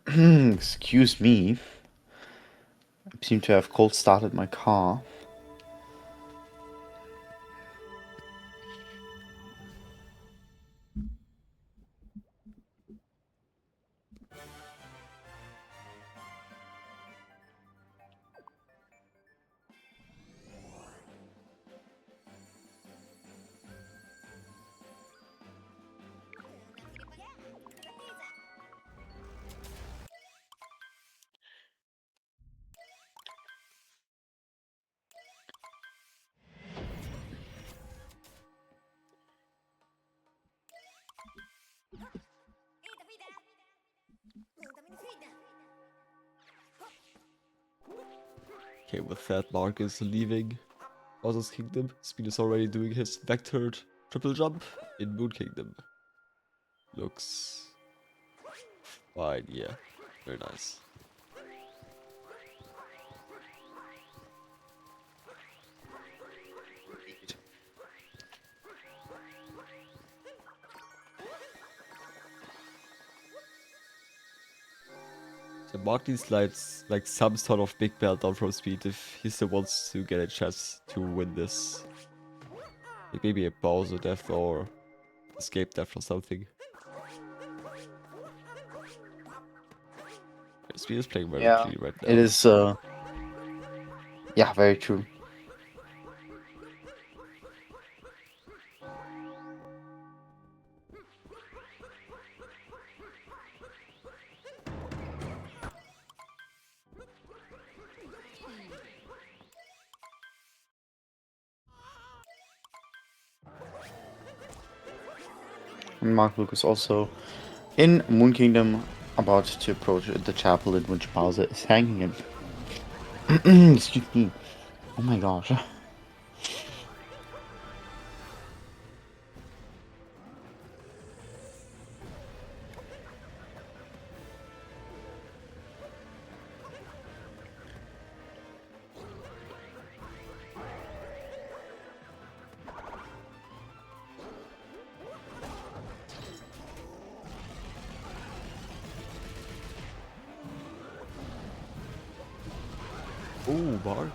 Excuse me. I seem to have cold started my car. Okay, with that, Mark is leaving Bowser's Kingdom. Speed is already doing his vectored triple jump in Moon Kingdom. Looks fine, yeah. Very nice. So Mark needs like some sort of big meltdown from Speed if he still wants to get a chance to win this. Like maybe a Bowser death or escape death or something. Speed is playing very clean right now. It is, yeah, very true. And Mark Lucas also in Moon Kingdom, about to approach the chapel in which Bowser is hanging in. Excuse me. Oh my gosh. Oh, Mark.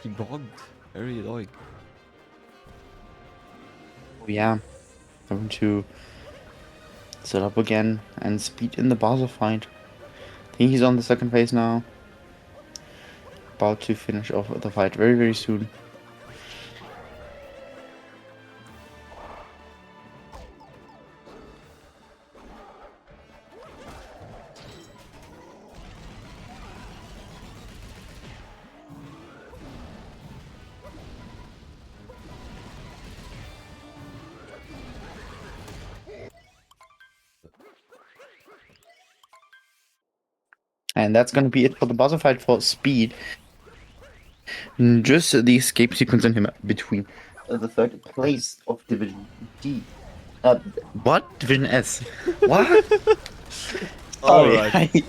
He bogged. Very annoying. Oh yeah. Going to set up again and Speed in the Bowser fight. I think he's on the second phase now. About to finish off the fight very, very soon. And that's gonna be it for the Bowser fight for Speed. Just the escape sequence in him between the third place of Division D. What? Division S? What? Sorry. Alright.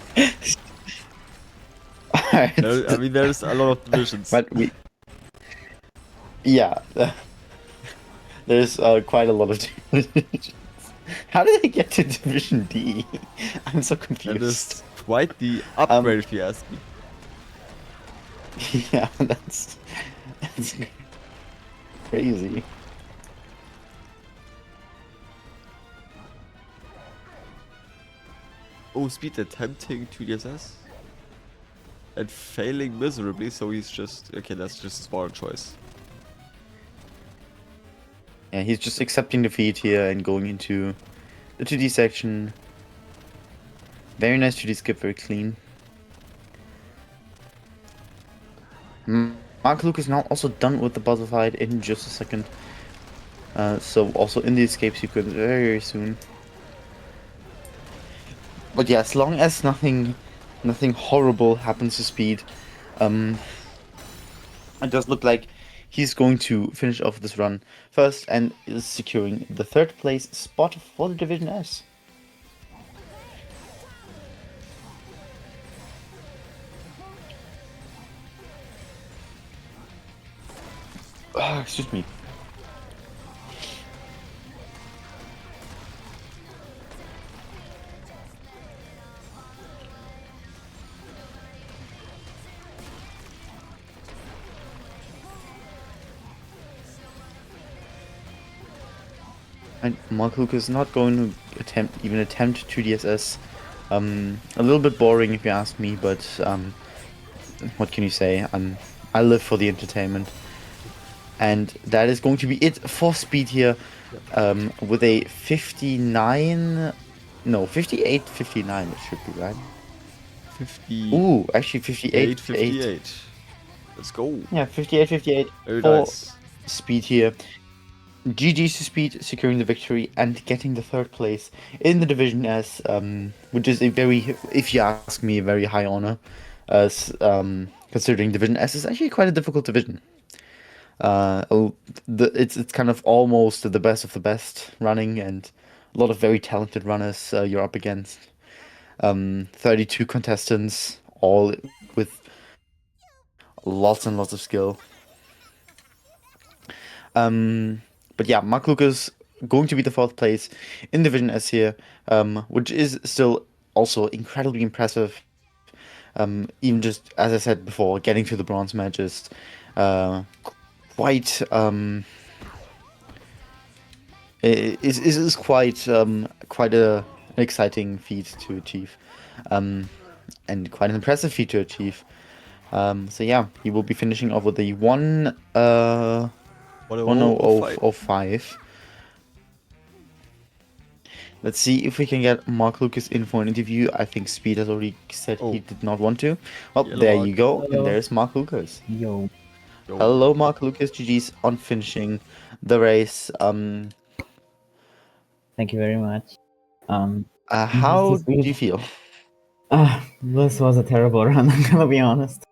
Alright. I mean, there's a lot of divisions. But we... Yeah. There's quite a lot of divisions. How did they get to Division D? I'm so confused. That is quite the upgrade if you ask me. Yeah, that's crazy. Oh, Speed attempting 2DSS and failing miserably, so he's just... Okay, that's just a smart choice. Yeah, he's just accepting defeat here and going into the 2D section. Very nice 2D skip, very clean. Mark Luke is now also done with the Bowser fight in just a second. So also in the escape sequence very, very soon. But yeah, as long as nothing horrible happens to Speed, it does look like he's going to finish off this run first and is securing the third place spot for the Division S. Excuse me. And Mark Lukas is not going to even attempt 2DSS. A little bit boring if you ask me, but what can you say? I live for the entertainment. And that is going to be it for speed here, with a 59, no, 58, 59 it should be, right? 58, Ooh, actually 58, 58. Let's go. Yeah, 58, 58 Very for nice. speed here. GG's to speed, securing the victory and getting the third place in the Division S, which is a very, if you ask me, a very high honor, as considering Division S is actually quite a difficult division. It's kind of almost the best of the best running, and a lot of very talented runners you're up against. 32 contestants, all with lots and lots of skill. But yeah, Mark Lucas going to be the fourth place in Division S here, which is still also incredibly impressive. Even just as I said before, getting to the bronze match is quite is quite an exciting feat to achieve, and quite an impressive feat to achieve. So yeah, he will be finishing off with a 1:00:05. Let's see if we can get Mark Lucas in for an interview. I think Speed has already said he did not want to. Well, Hello, there Mark. you go. Hello. And there's Mark Lucas. Yo. Hello, Mark Lucas. GG's on finishing the race. Thank you very much. How do you feel? This was a terrible run, I'm gonna be honest.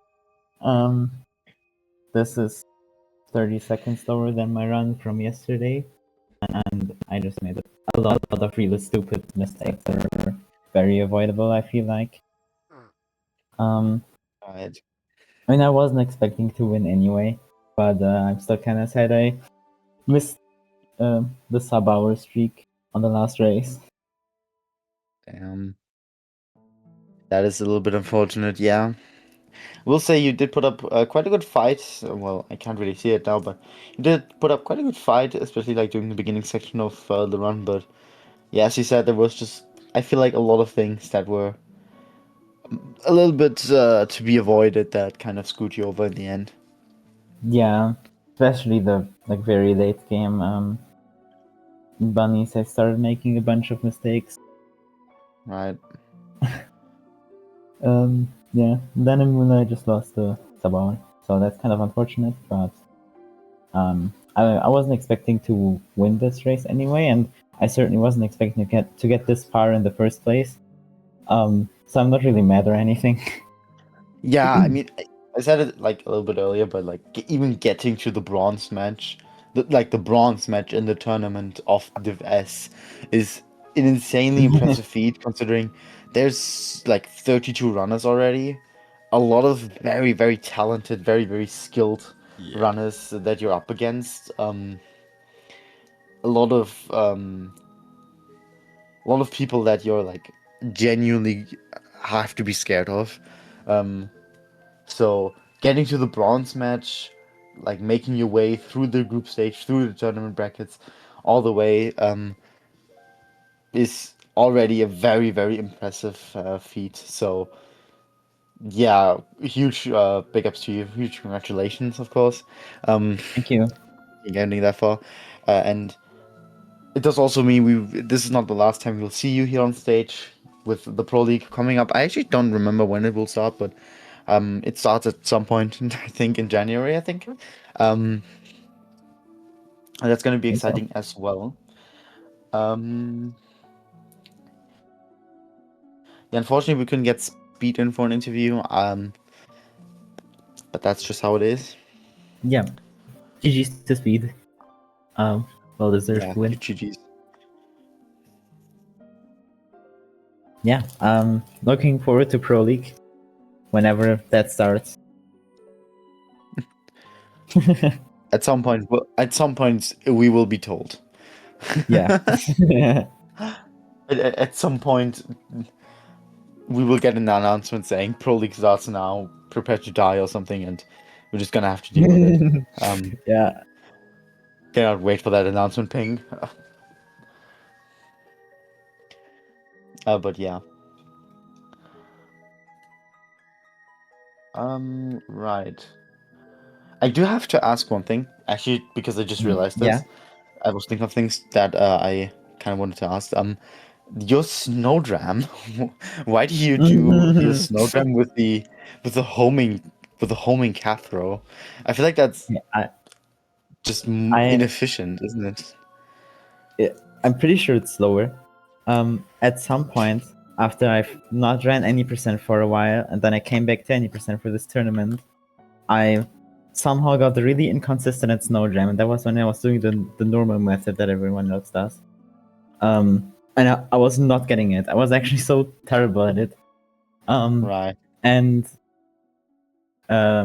This is 30 seconds slower than my run from yesterday, and I just made a lot of really stupid mistakes that are very avoidable, I feel like. Right. I mean, I wasn't expecting to win anyway, but I'm still kind of sad I missed the sub-hour streak on the last race. Damn. That is a little bit unfortunate, yeah. We'll say you did put up quite a good fight. Well, I can't really see it now, but you did put up quite a good fight, especially like during the beginning section of the run. But yeah, as you said, there was just, I feel like, a lot of things that were a little bit to be avoided that kind of screwed you over in the end. Yeah, especially the very late game. Bunnies, I started making a bunch of mistakes. Right. Yeah. Then in Moon I just lost the sub-hour, so that's kind of unfortunate. But I wasn't expecting to win this race anyway, and I certainly wasn't expecting to get this far in the first place. So I'm not really mad or anything. Yeah, I mean, I said it like a little bit earlier, but like even getting to the bronze match, the bronze match in the tournament of Div S is an insanely impressive feat considering there's like 32 runners already. A lot of very, very talented, very, very skilled runners that you're up against. A lot of people that you're like genuinely have to be scared of. So getting to the bronze match, like making your way through the group stage, through the tournament brackets, all the way, is already a very, very impressive feat. So yeah, huge big ups to you, huge congratulations, of course. Thank you. Getting that far, and it does also mean this is not the last time we'll see you here on stage with the Pro League coming up. I actually don't remember when it will start, but it starts at some point, I think in January, I think. And that's going to be exciting as well. Yeah, unfortunately, we couldn't get Speed in for an interview, but that's just how it is. Yeah. GG's to Speed. Well deserved win. GG's. Yeah. Looking forward to Pro League whenever that starts. At some point, we will be told. Yeah. At some point, we will get an announcement saying Pro League starts now, prepare to die or something, and we're just gonna have to deal with it. Yeah. Cannot wait for that announcement ping. But yeah. Right. I do have to ask one thing, actually, because I just realized Yeah. this. I was thinking of things that I kind of wanted to ask. Your snowdram. Why do you do your snowdram with the homing cat throw? I feel like that's Yeah, just I inefficient, isn't it? I'm pretty sure it's slower. At some point, after I've not ran any percent for a while, and then I came back to any percent for this tournament, I somehow got really inconsistent at Snow Jam, and that was when I was doing the normal method that everyone else does. And I was not getting it. I was actually so terrible at it. Right. And I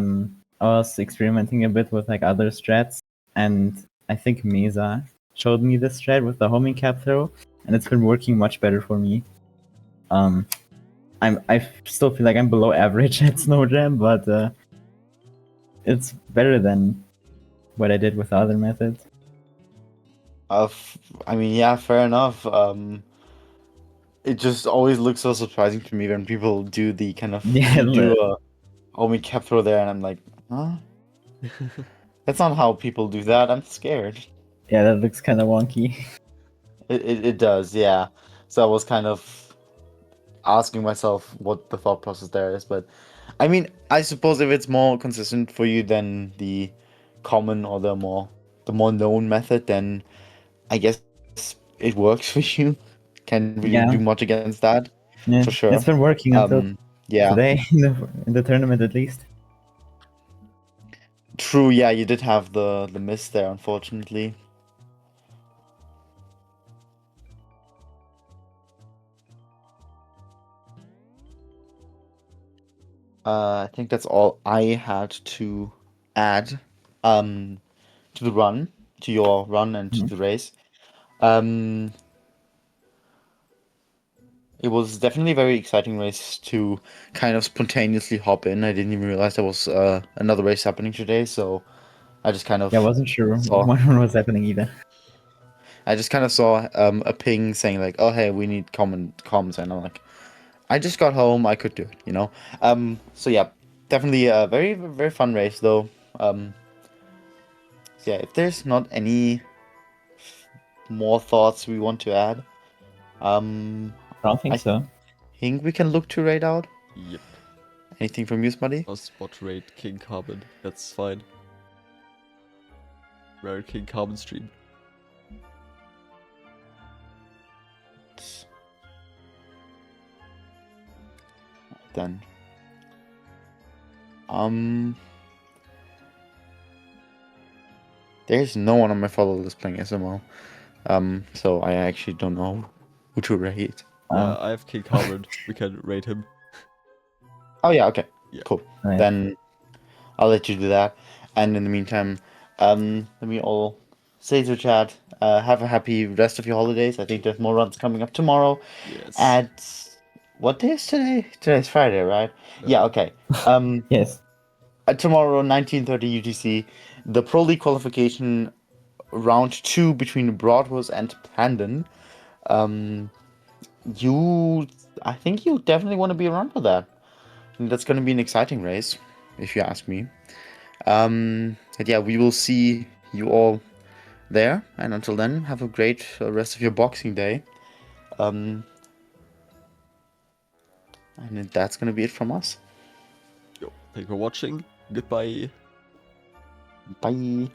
was experimenting a bit with like other strats, and I think Mesa showed me this strat with the homing cap throw, and it's been working much better for me. I still feel like I'm below average at Snow Jam, but it's better than what I did with other methods. I mean, yeah, fair enough. It just always looks so surprising to me when people do the kind of Yeah, do a homing cap throw there, and I'm like, huh? That's not how people do that. I'm scared. yeah, that looks kind of wonky. It does, yeah. So I was kind of asking myself what the thought process there is, but I mean, I suppose if it's more consistent for you than the common or the more known method, then I guess it works for you. Can't really Yeah, do much against that, yeah, for sure. it's been working until Yeah, today in the tournament at least. true. Yeah, you did have the miss there, unfortunately. I think that's all I had to add to the run, to your run and to Mhm. the race. Um, it was definitely a very exciting race to kind of spontaneously hop in. I didn't even realize there was another race happening today, so I just kind Yeah, I of wasn't sure saw when was happening either. a ping saying like, "Oh hey, we need comms," and I'm like, I just got home, I could do it, you know. So yeah, definitely a very very fun race though. So yeah, if there's not any more thoughts we want to add, um, I don't think I so. think we can look to raid out. Yep. Anything from you, Smuddy? I'll spot rate King Carbon. That's fine. Rare King Carbon stream. Then, there's no one on my follow list playing SMO. So I actually don't know who to raid. Yeah, I have King Carbon. We can rate him. Oh yeah, okay, Yeah. cool. Right. Then I'll let you do that. And in the meantime, let me all say to chat, have a happy rest of your holidays. I think there's more runs coming up tomorrow. Yes. At what day is today? Today's Friday, right? Yeah, okay. Yes. Tomorrow, 19:30 UTC, the Pro League qualification round 2 between Broadwas and Pandon. I think you definitely want to be around for that. And that's going to be an exciting race, if you ask me. But yeah, we will see you all there. And until then, have a great rest of your Boxing Day. And that's going to be it from us. Yo, thank you for watching. Goodbye. Bye.